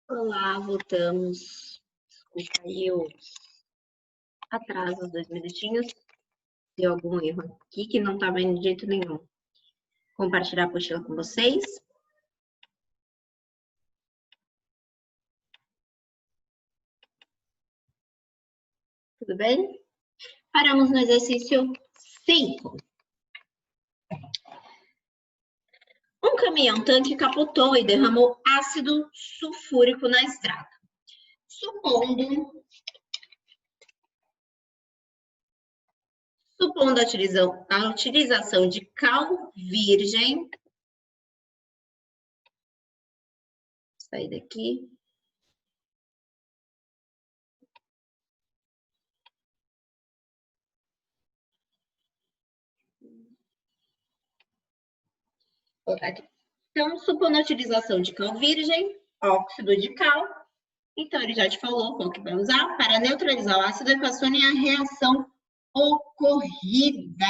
Olá, voltamos. Desculpa aí o atraso, 2 minutinhos. Deu algum erro aqui que não estava indo de jeito nenhum. Compartilhar a apostila com vocês. Tudo bem? Paramos no exercício 5. Um caminhão-tanque capotou e derramou ácido sulfúrico na estrada. Supondo a utilização de cal virgem. Vou sair daqui. Então, supondo a utilização de cal virgem, óxido de cal. Então, ele já te falou qual que vai usar. Para neutralizar o ácido, equacione a reação ocorrida.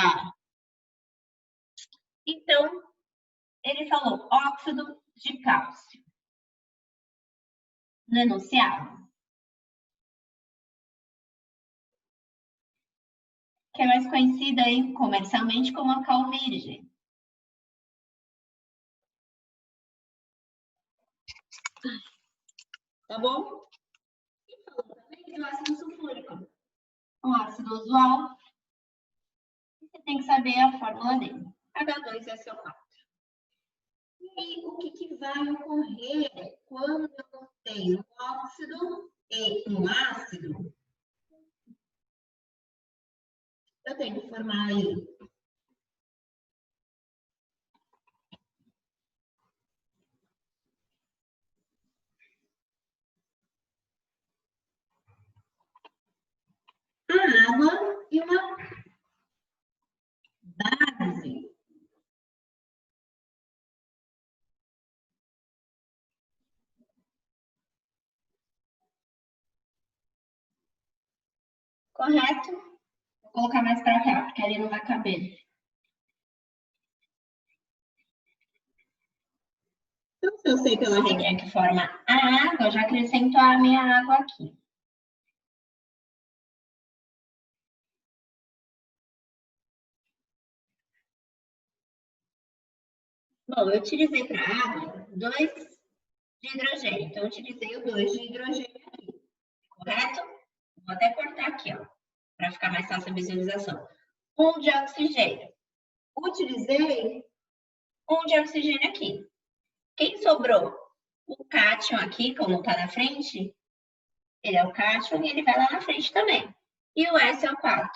Então, ele falou óxido de cálcio. No enunciado. Que é mais conhecida aí comercialmente como a cal virgem. Tá bom? E falou também do ácido sulfúrico. Um ácido usual. Você tem que saber a fórmula dele. H2SO4. E o que vai ocorrer quando eu tenho um óxido e um ácido? Eu tenho que formar aí a água e uma base. Correto? Vou colocar mais para cá, porque ali não vai caber. Então, se eu sei pela regrinha que forma a água, eu já acrescento a minha água aqui. Bom, eu utilizei para a água 2 de hidrogênio. Então, eu utilizei o 2 de hidrogênio aqui. Correto? Vou até cortar aqui, ó, para ficar mais fácil a visualização. 1 de oxigênio. Utilizei 1 de oxigênio aqui. Quem sobrou? O cátion aqui, como está na frente, ele é o cátion e ele vai lá na frente também. E o SO4.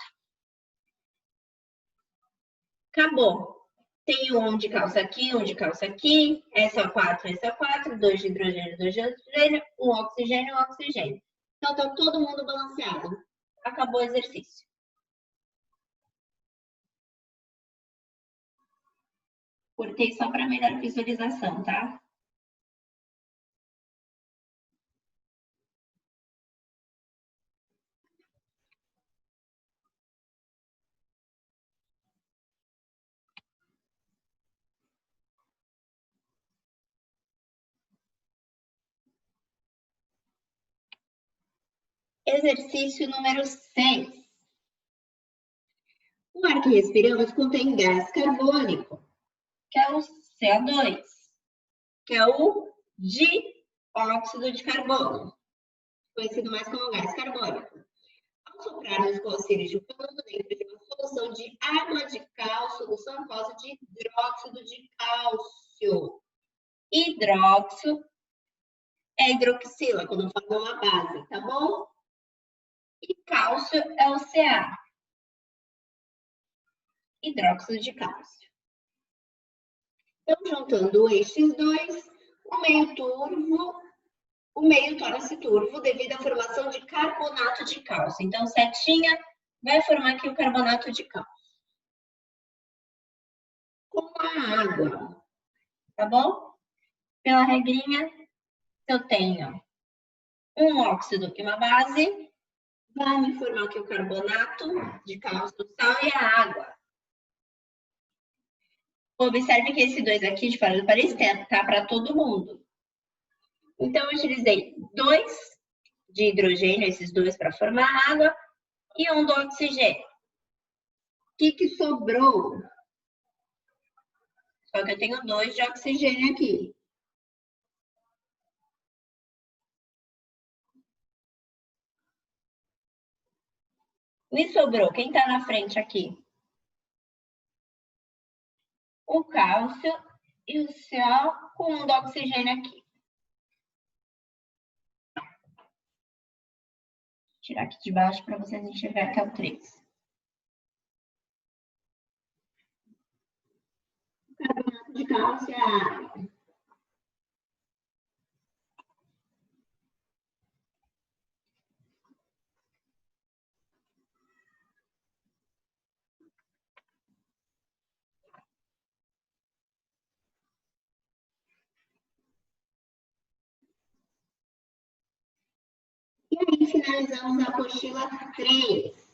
Acabou. Tem um de cálcio aqui, um de cálcio aqui, SO4, SO4, 2 de hidrogênio, 2 de oxigênio, um oxigênio, um oxigênio. Então, está todo mundo balanceado. Acabou o exercício. Cortei só para melhor visualização, tá? Exercício número 6. O ar que respiramos contém gás carbônico, que é o CO2, que é o dióxido de carbono, conhecido mais como gás carbônico. Ao soprarmos com auxílio de um canudo dentro de uma solução de água de cal, solução aquosa de hidróxido de cálcio. Hidróxido é hidroxila, quando fala uma base, tá bom? E cálcio é o Ca. Hidróxido de cálcio. Então, juntando estes dois, o meio torna-se turvo devido à formação de carbonato de cálcio. Então, setinha vai formar aqui o carbonato de cálcio. Com a água, tá bom? Pela regrinha, eu tenho um óxido e uma base, vai me formar aqui o carbonato de cálcio, o sal e a água. Observe que esse 2 aqui de fora do parênteses tá para todo mundo. Então, eu utilizei 2 de hidrogênio, esses dois para formar água, e 1 do oxigênio. O que sobrou? Só que eu tenho 2 de oxigênio aqui. Me sobrou. Quem está na frente aqui? O cálcio e o Cl com 1 do oxigênio aqui. Vou tirar aqui de baixo para vocês enxergarem que é o 3. Carbonato de cálcio é a água. E aí, finalizamos a apostila 3.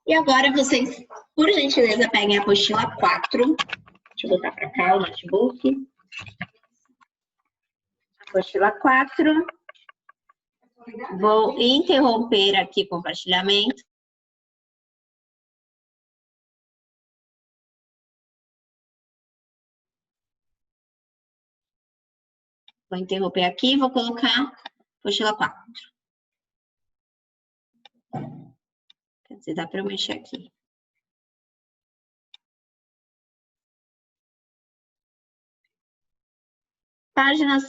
E agora vocês, por gentileza, peguem a apostila 4. Deixa eu botar para cá o notebook. Apostila 4. Vou interromper aqui o compartilhamento. Vou interromper aqui e vou colocar apostila 4. Quer dizer, dá para eu mexer aqui. Página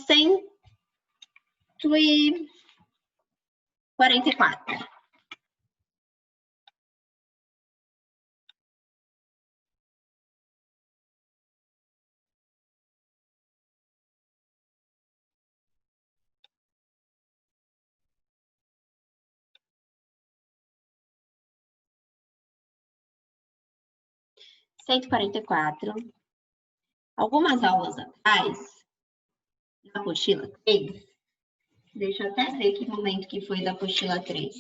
144. Algumas aulas atrás, na apostila 3, deixa eu até ver que momento que foi da apostila 3.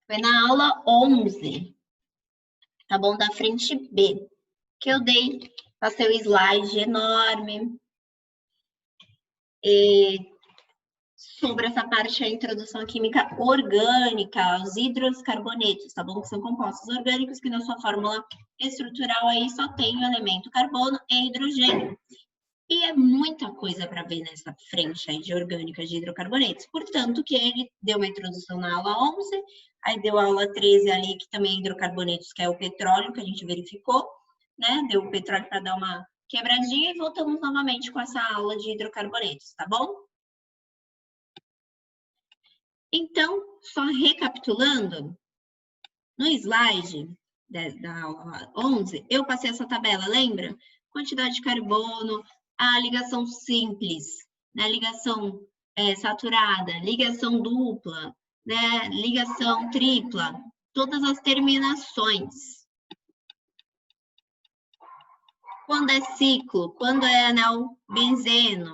Foi na aula 11, tá bom? Da frente B, que eu dei, passei o slide enorme sobre essa parte da introdução à química orgânica, os hidroscarbonetos, tá bom? Que são compostos orgânicos que na sua fórmula estrutural aí só tem o elemento carbono e hidrogênio. E é muita coisa para ver nessa frente aí de orgânica de hidrocarbonetos. Portanto, que ele deu uma introdução na aula 11, aí deu a aula 13 ali, que também é hidrocarbonetos, que é o petróleo, que a gente verificou, né? Deu o petróleo para dar uma quebradinha e voltamos novamente com essa aula de hidrocarbonetos, tá bom? Então, só recapitulando, no slide da aula 11, eu passei essa tabela, lembra? Quantidade de carbono, a ligação simples, né? Ligação saturada, ligação dupla, né? Ligação tripla, todas as terminações. Quando é ciclo, quando é anel benzeno.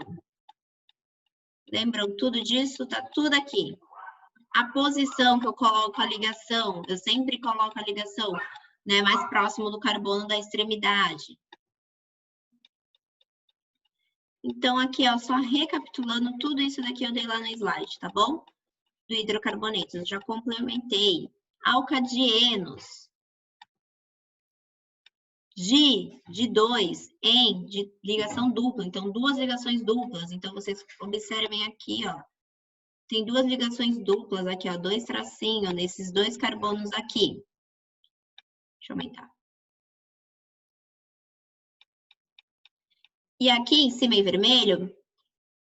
Lembram tudo disso? Tá tudo aqui. A posição que eu coloco a ligação, eu sempre coloco a ligação, né, mais próximo do carbono da extremidade. Então, aqui, ó, só recapitulando tudo isso daqui eu dei lá no slide, tá bom? Do hidrocarbonetos, eu já complementei. Alcadienos. De 2, em, de ligação dupla. Então, 2 ligações duplas. Então, vocês observem aqui, ó. Tem 2 ligações duplas aqui, ó, 2 tracinhos nesses 2 carbonos aqui. Deixa eu aumentar. E aqui em cima em vermelho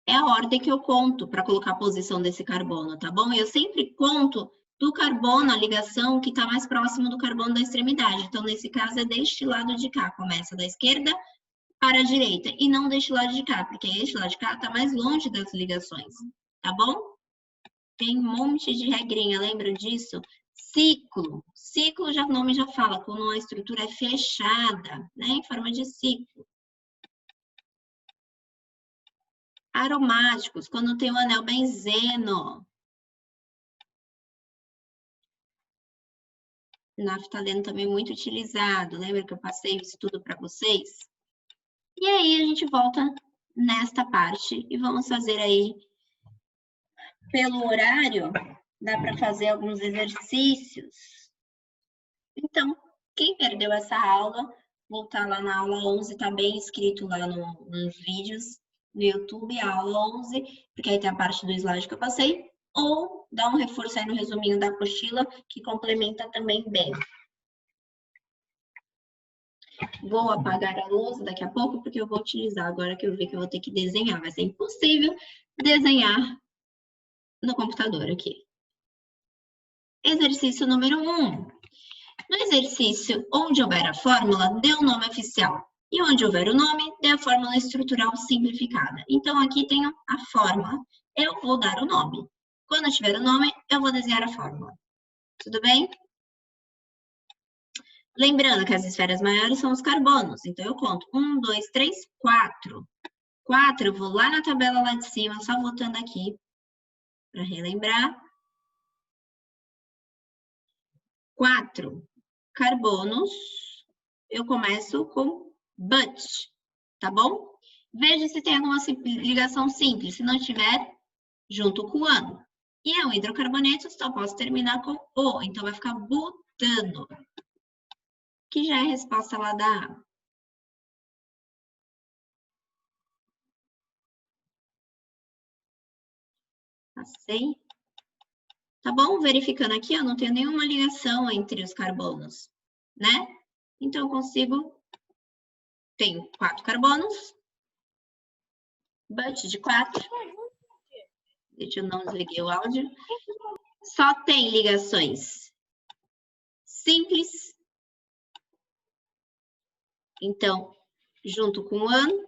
é a ordem que eu conto para colocar a posição desse carbono, tá bom? Eu sempre conto do carbono, a ligação que está mais próximo do carbono da extremidade. Então, nesse caso, é deste lado de cá. Começa da esquerda para a direita. E não deste lado de cá, porque este lado de cá está mais longe das ligações, tá bom? tem um monte de regrinha, lembram disso? Ciclo. Ciclo, já, o nome já fala, quando a estrutura é fechada, né? Em forma de ciclo. Aromáticos, quando tem o anel benzeno. Naftaleno também muito utilizado. Lembra que eu passei isso tudo para vocês? E aí a gente volta nesta parte e vamos fazer aí, pelo horário, dá para fazer alguns exercícios. Então, quem perdeu essa aula, voltar lá na aula 11, tá bem escrito lá nos vídeos no YouTube, a aula 11, porque aí tem a parte do slide que eu passei, ou dá um reforço aí no resuminho da apostila, que complementa também bem. Vou apagar a luz daqui a pouco, porque eu vou utilizar agora que eu vi que eu vou ter que desenhar. Vai ser impossível desenhar no computador aqui. Exercício número 1. No exercício onde houver a fórmula, dê o nome oficial. E onde houver o nome, dê a fórmula estrutural simplificada. Então, aqui tenho a fórmula. Eu vou dar o nome. Quando tiver o nome, eu vou desenhar a fórmula. Tudo bem? Lembrando que as esferas maiores são os carbonos. Então, eu conto 1, 2, 3, 4. 4, eu vou lá na tabela lá de cima, só voltando aqui para relembrar. 4 carbonos. Eu começo com but, tá bom? Veja se tem alguma ligação simples. Se não tiver, junto com o ano. E é um hidrocarboneto, só posso terminar com o. Então, vai ficar butano, que já é a resposta lá da A. Passei. Tá bom? Verificando aqui, eu não tenho nenhuma ligação entre os carbonos, né? Então, eu consigo... Tenho 4 carbonos. But de 4. Deixa eu não desliguei o áudio. Só tem ligações simples. Então, junto com o ano...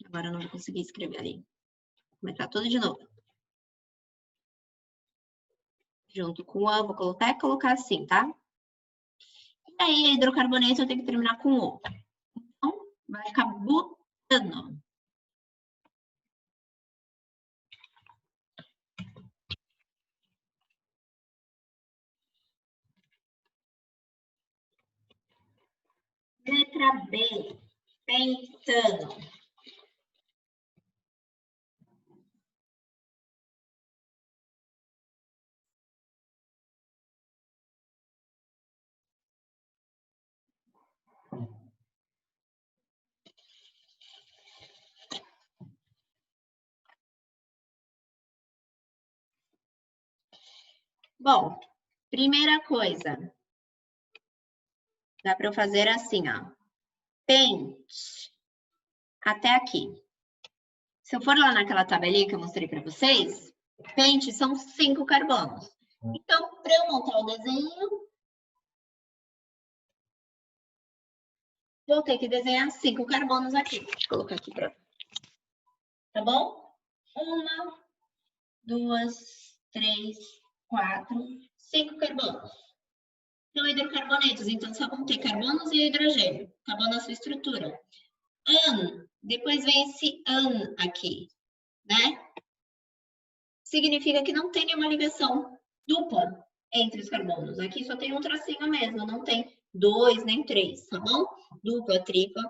Agora eu não vou conseguir escrever ali. Vou começar tudo de novo. Junto com o ano, vou colocar assim, tá? E aí, hidrocarboneto eu tenho que terminar com o. Então, vai ficar butano. Letra B, pentano. Bom, primeira coisa, dá para eu fazer assim, ó. Pente, até aqui. Se eu for lá naquela tabelinha que eu mostrei para vocês, pente são 5 carbonos. Então, para eu montar o desenho, vou ter que desenhar 5 carbonos aqui. Deixa eu colocar aqui para... Tá bom? 1, 2, 3, 4, 5 carbonos. São hidrocarbonetos, então só vão ter carbonos e hidrogênio. Acabou a nossa estrutura. Depois vem esse an aqui, né? Significa que não tem nenhuma ligação dupla entre os carbonos. Aqui só tem um tracinho mesmo, não tem 2 nem 3, tá bom? Dupla, tripla,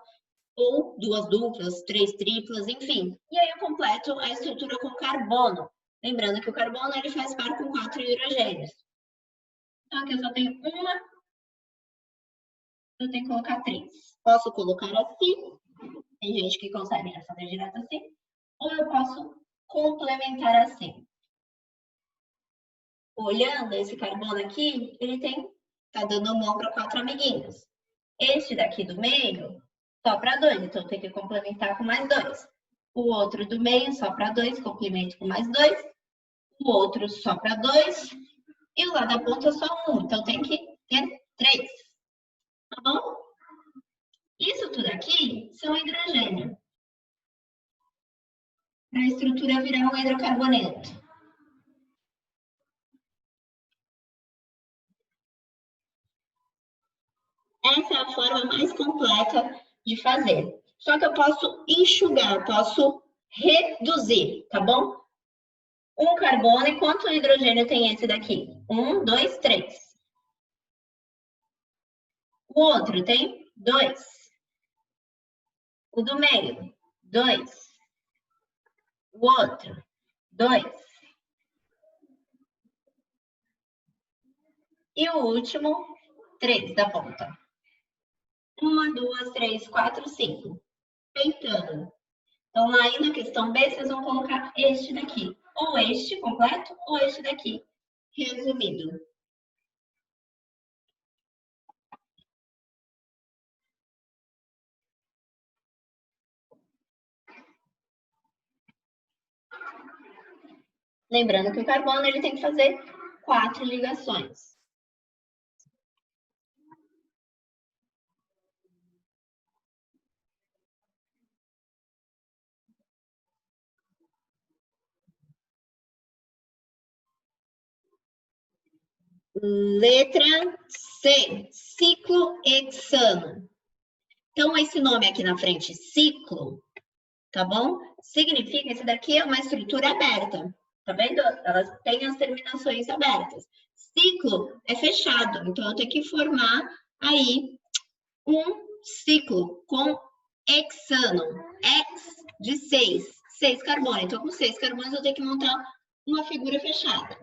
ou 2 duplas, 3 triplas, enfim. E aí eu completo a estrutura com carbono. Lembrando que o carbono ele faz par com 4 hidrogênios. Então aqui eu só tenho uma, eu tenho que colocar 3. Posso colocar assim, tem gente que consegue fazer direto assim, ou eu posso complementar assim. Olhando esse carbono aqui, ele tá dando mão para 4 amiguinhos. Este daqui do meio, só para 2, então eu tenho que complementar com mais 2. O outro do meio, só para 2, complemento com mais 2. O outro só para 2. E o lado da ponta só 1, então tem que ter 3. Tá bom? Isso tudo aqui são hidrogênio. Para a estrutura virar um hidrocarboneto. Essa é a forma mais completa de fazer. Só que eu posso enxugar, posso reduzir, tá bom? Um carbono, e quanto hidrogênio tem esse daqui? 1, 2, 3. O outro tem 2. O do meio, 2. O outro, 2. E o último, 3 da ponta. 1, 2, 3, 4, 5. Pentano. Então, aí na questão B, vocês vão colocar este daqui. Ou este completo, ou este daqui, resumido. Lembrando que o carbono ele tem que fazer 4 ligações. Letra C, ciclohexano. Então, esse nome aqui na frente, ciclo, tá bom? Significa, esse daqui é uma estrutura aberta, tá vendo? Elas têm as terminações abertas. Ciclo é fechado, então eu tenho que formar aí um ciclo com hexano, hex de 6 carbonos. Então, com 6 carbonos eu tenho que montar uma figura fechada.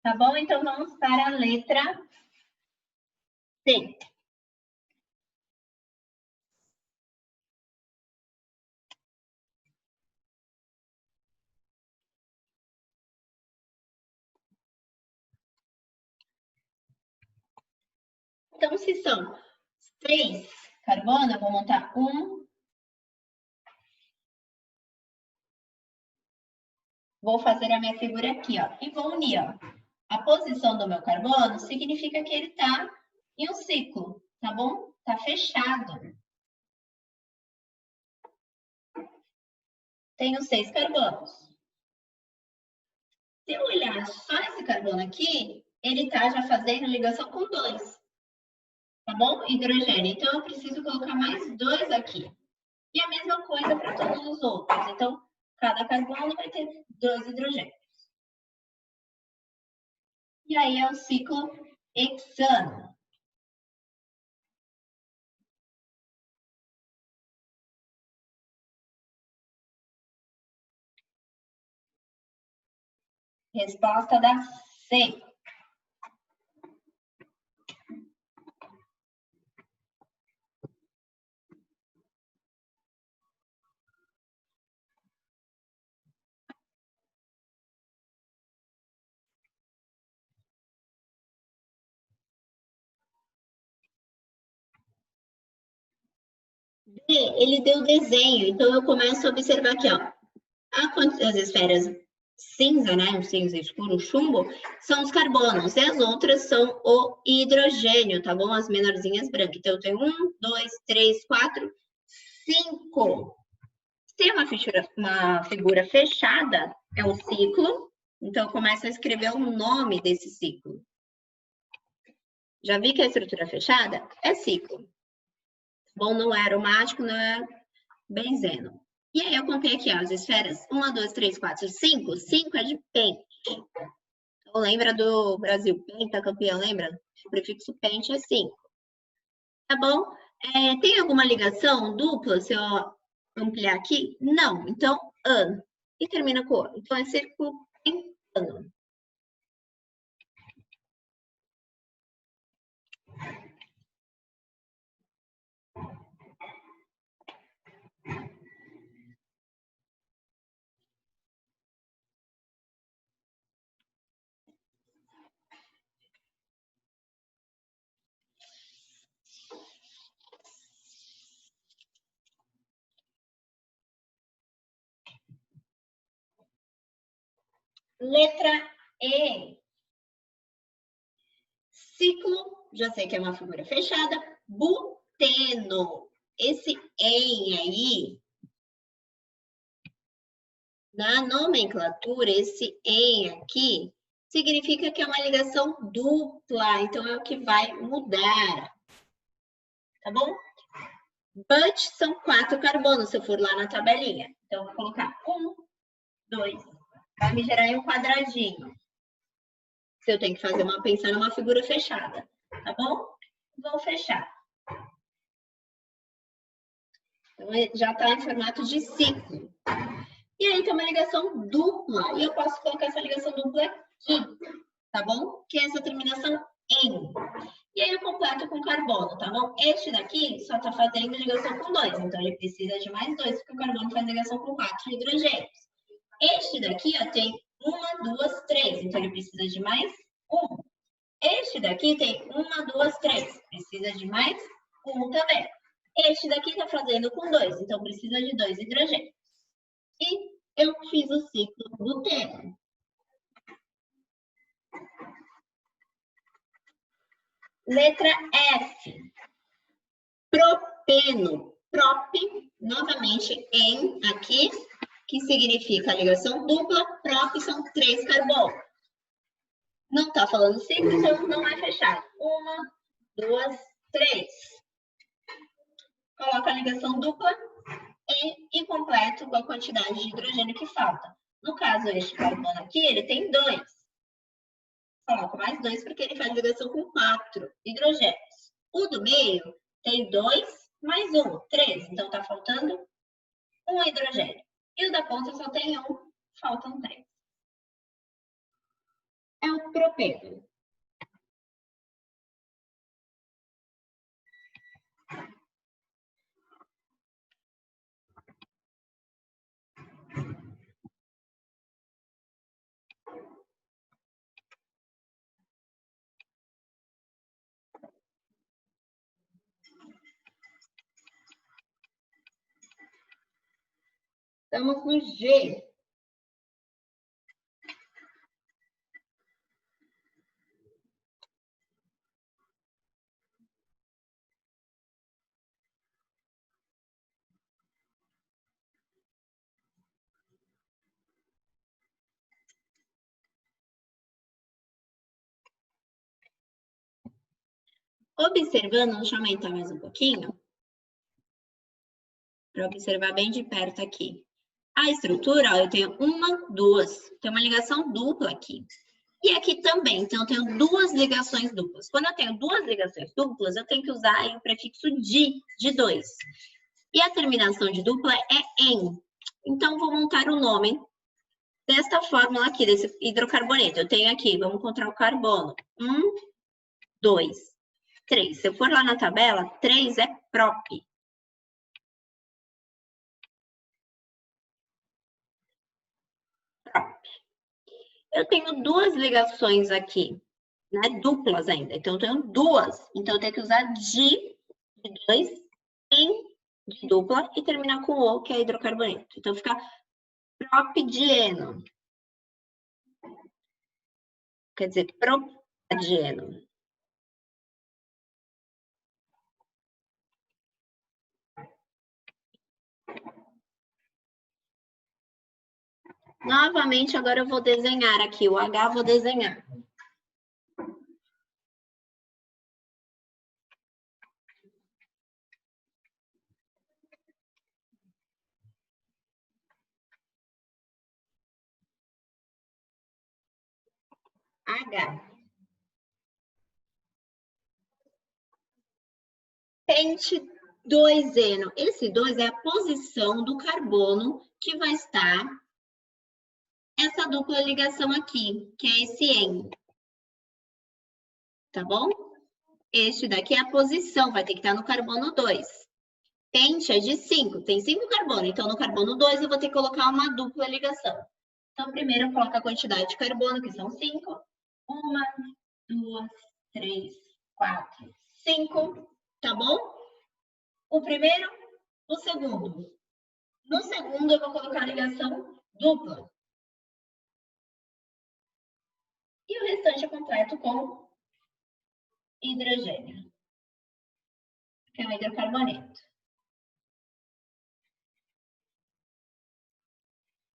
Tá bom? Então, vamos para a letra C. Então, se são 6 carbono, eu vou montar vou fazer a minha figura aqui, ó, e vou unir, ó. A posição do meu carbono significa que ele está em um ciclo, tá bom? Tá fechado. Tenho 6 carbonos. Se eu olhar só esse carbono aqui, ele está já fazendo ligação com 2, tá bom? Hidrogênio. Então, eu preciso colocar mais 2 aqui. E a mesma coisa para todos os outros. Então, cada carbono vai ter 2 hidrogênios. E aí é o ciclo hexano. Resposta da C. D, ele deu desenho, então eu começo a observar aqui, ó. As esferas cinza, né, o cinza escuro, o chumbo, são os carbonos, e as outras são o hidrogênio, tá bom? As menorzinhas brancas. Então, eu tenho 1, 2, 3, 4, 5. Se tem uma figura fechada, é um ciclo, então eu começo a escrever o nome desse ciclo. Já vi que a estrutura fechada é ciclo. Bom, não é aromático, não é benzeno. E aí eu contei aqui, ó, as esferas. 1, 2, 3, 4, 5. 5 é de pente. Então, lembra do Brasil? Pentacampeão, lembra? O prefixo pente é 5. Tá bom? Tem alguma ligação dupla, se eu ampliar aqui? Não. Então, an. E termina com o. Então, é círculo pentano. Letra E. Ciclo, já sei que é uma figura fechada. Buteno. Esse "en" aí, na nomenclatura, esse "en" aqui, significa que é uma ligação dupla. Então, é o que vai mudar. Tá bom? But são 4 carbonos, se eu for lá na tabelinha. Então, eu vou colocar 1, 2. Vai me gerar um quadradinho. Se eu tenho que fazer pensar numa figura fechada. Tá bom? Vou fechar. Então, já está em formato de ciclo. E aí tem uma ligação dupla. E eu posso colocar essa ligação dupla aqui. Tá bom? Que é essa terminação "em". E aí eu completo com carbono, tá bom? Este daqui só está fazendo ligação com 2, então ele precisa de mais 2, porque o carbono faz ligação com 4 hidrogênios. Este daqui, ó, tem 1, 2, 3, então ele precisa de mais 1. Este daqui tem 1, 2, 3, precisa de mais 1 também. Este daqui está fazendo com 2, então precisa de 2 hidrogênios. E eu fiz o ciclo buteno. Letra F. Propeno. Prop, novamente, "em" aqui, que significa ligação dupla. Prop são 3 carbonos. Não está falando ciclo, então não é fechado. 1, 2, 3. Coloco a ligação dupla e completo com a quantidade de hidrogênio que falta. No caso, este carbono aqui, ele tem 2. Coloco mais 2 porque ele faz ligação com 4 hidrogênios. O do meio tem 2 mais 1, 3. Então, está faltando 1 hidrogênio. E o da ponta só tem 1, faltam 3. É o propeno. Estamos no G. Observando, deixa eu aumentar mais um pouquinho, para observar bem de perto aqui. A estrutura, ó, eu tenho 1, 2, tem uma ligação dupla aqui. E aqui também, então eu tenho 2 ligações duplas. Quando eu tenho 2 ligações duplas, eu tenho que usar aí o prefixo de 2. E a terminação de dupla é "em". Então, vou montar o nome desta fórmula aqui, desse hidrocarboneto. Eu tenho aqui, vamos encontrar o carbono. 1, 2, 3. Se eu for lá na tabela, 3 é prop. Eu tenho 2 ligações aqui, né? Duplas ainda. Então, eu tenho 2. Então, eu tenho que usar de 2, "em" de dupla e terminar com "o", que é hidrocarboneto. Então, fica propdieno. Quer dizer, propadieno. Novamente, agora eu vou desenhar aqui. O H vou desenhar. H. Pente 2eno. Esse 2 é a posição do carbono que vai estar essa dupla ligação aqui, que é esse "en". Tá bom? Este daqui é a posição, vai ter que estar no carbono 2. Pente é de 5, tem 5 carbonos. Então, no carbono 2, eu vou ter que colocar uma dupla ligação. Então, primeiro eu coloco a quantidade de carbono, que são 5. 1, 2, 3, 4, 5. Tá bom? O primeiro, o segundo. No segundo, eu vou colocar a ligação dupla. E o restante é completo com hidrogênio, que é o hidrocarboneto.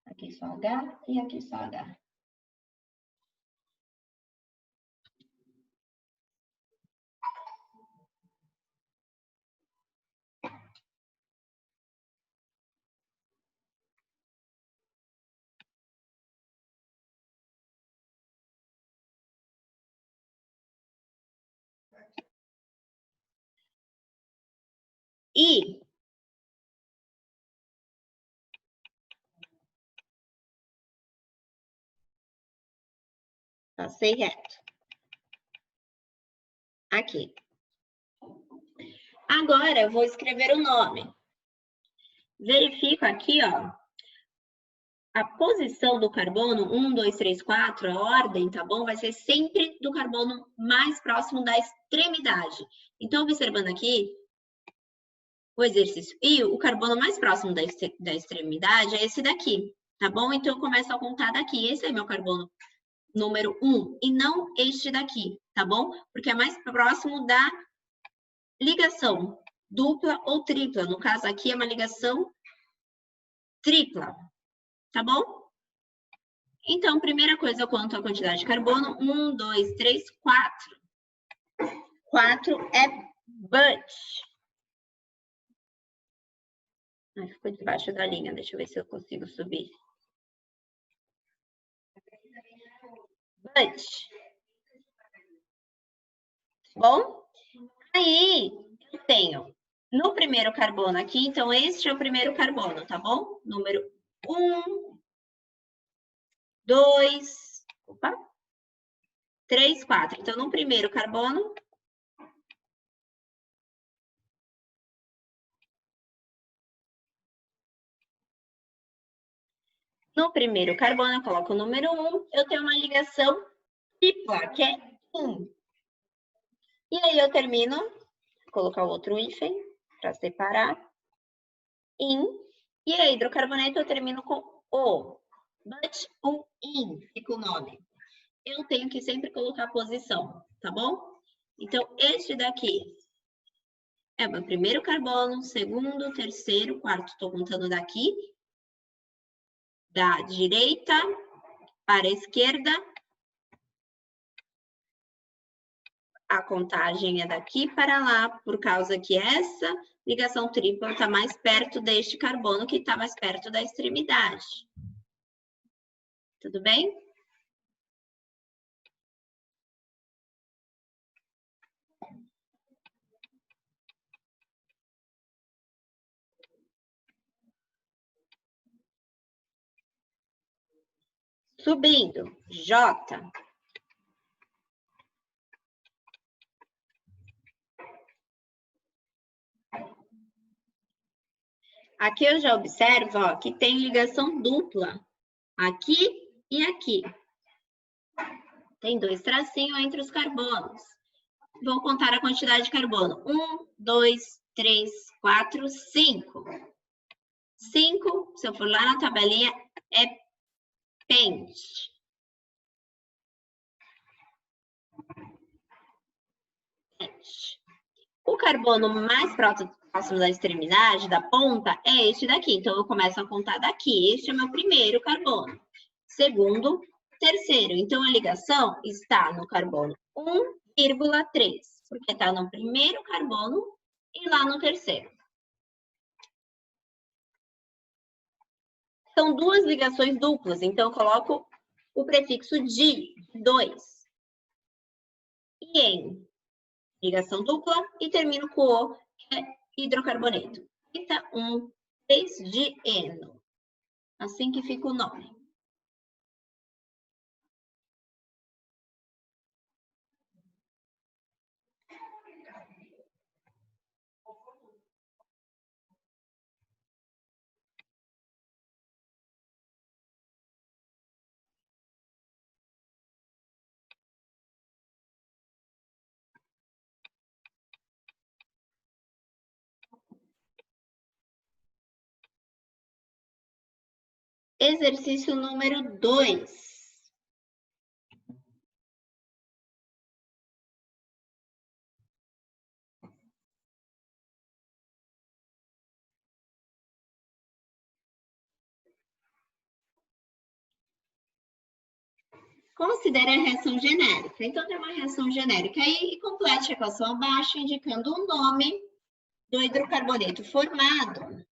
Aqui só H e aqui só H. E passei reto. Aqui. Agora eu vou escrever o nome. Verifico aqui, ó, a posição do carbono, 1, 2, 3, 4, a ordem, tá bom? Vai ser sempre do carbono mais próximo da extremidade. Então, observando aqui o exercício. E o carbono mais próximo da extremidade é esse daqui, tá bom? Então, eu começo a contar daqui. Esse é meu carbono número 1, e não este daqui, tá bom? Porque é mais próximo da ligação dupla ou tripla. No caso aqui é uma ligação tripla, tá bom? Então, primeira coisa, eu conto a quantidade de carbono. 1, 2, 3, 4. 4 é but. Ai, ficou debaixo da linha. Deixa eu ver se eu consigo subir. But. Bom? Aí, eu tenho no primeiro carbono aqui, então este é o primeiro carbono, tá bom? Número 1, 2, 3, 4. Então, no primeiro carbono, eu coloco o número 1, eu tenho uma ligação tripla, que é in. E aí eu termino, vou colocar o outro hífen para separar, in. E aí, hidrocarboneto eu termino com o. But o in fica o nome. Eu tenho que sempre colocar a posição, tá bom? Então, este daqui é o meu primeiro carbono, segundo, terceiro, quarto. Estou contando daqui, da direita para a esquerda. A contagem é daqui para lá, por causa que essa ligação tripla está mais perto deste carbono, que está mais perto da extremidade. Tudo bem? Subindo, J. Aqui eu já observo, ó, que tem ligação dupla, aqui e aqui. Tem 2 tracinhos entre os carbonos. Vou contar a quantidade de carbono. 1, 2, 3, 4, 5. 5, se eu for lá na tabelinha, é pente. O carbono mais próximo da extremidade, da ponta, é este daqui. Então, eu começo a contar daqui. Este é o meu primeiro carbono. Segundo, terceiro. Então, a ligação está no carbono 1,3, porque está no primeiro carbono e lá no terceiro. São duas ligações duplas, então eu coloco o prefixo de 2. E em ligação dupla e termino com o, que é hidrocarboneto. Então, 3-dieno. Assim que fica o nome. Exercício número 2. Considere a reação genérica. Então, tem uma reação genérica aí e complete a equação abaixo, indicando o nome do hidrocarboneto formado.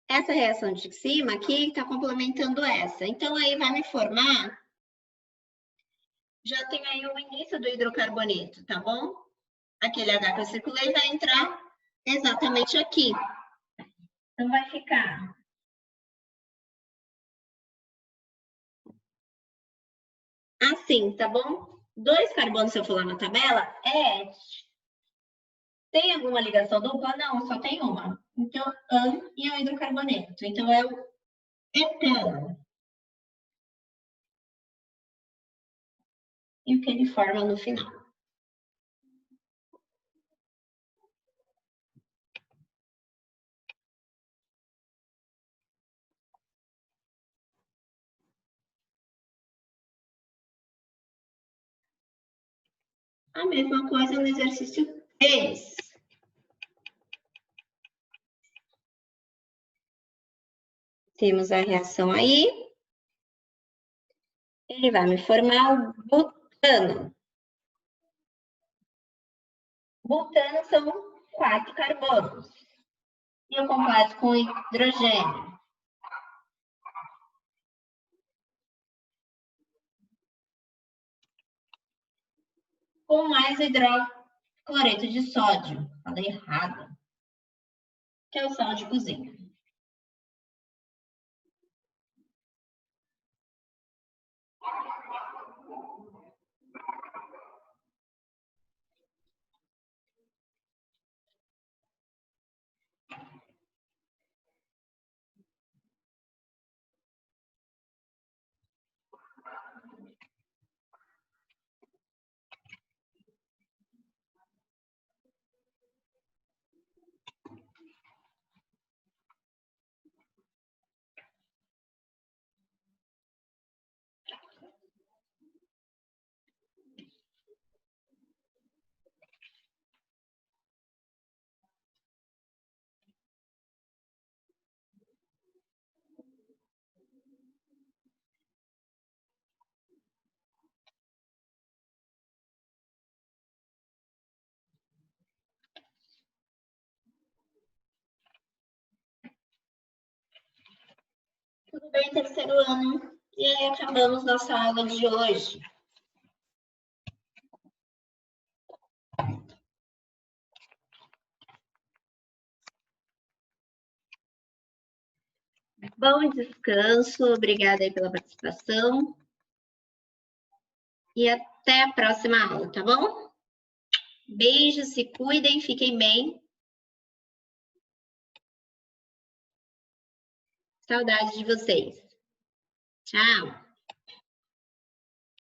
Essa reação de cima aqui está complementando essa. Então, aí vai me formar, já tem aí o início do hidrocarboneto, tá bom? Aquele H que eu circulei vai entrar exatamente aqui. Então, vai ficar assim, tá bom? 2 carbonos, se eu for lá na tabela, é este. Tem alguma ligação dupla? Não, só tem uma. Então, AN e é o hidrocarboneto. Então, é o etano. E o que ele forma no final. A mesma coisa no exercício 3. Temos a reação aí. Ele vai me formar o butano. Butano são 4 carbonos. E eu completo com hidrogênio. Com mais hidrocloreto de sódio. Falei errado. Que é o sal de cozinha. Tudo bem, terceiro ano? E aí acabamos nossa aula de hoje. Bom descanso, obrigada aí pela participação. E até a próxima aula, tá bom? Beijos, se cuidem, fiquem bem. Saudades de vocês. Tchau!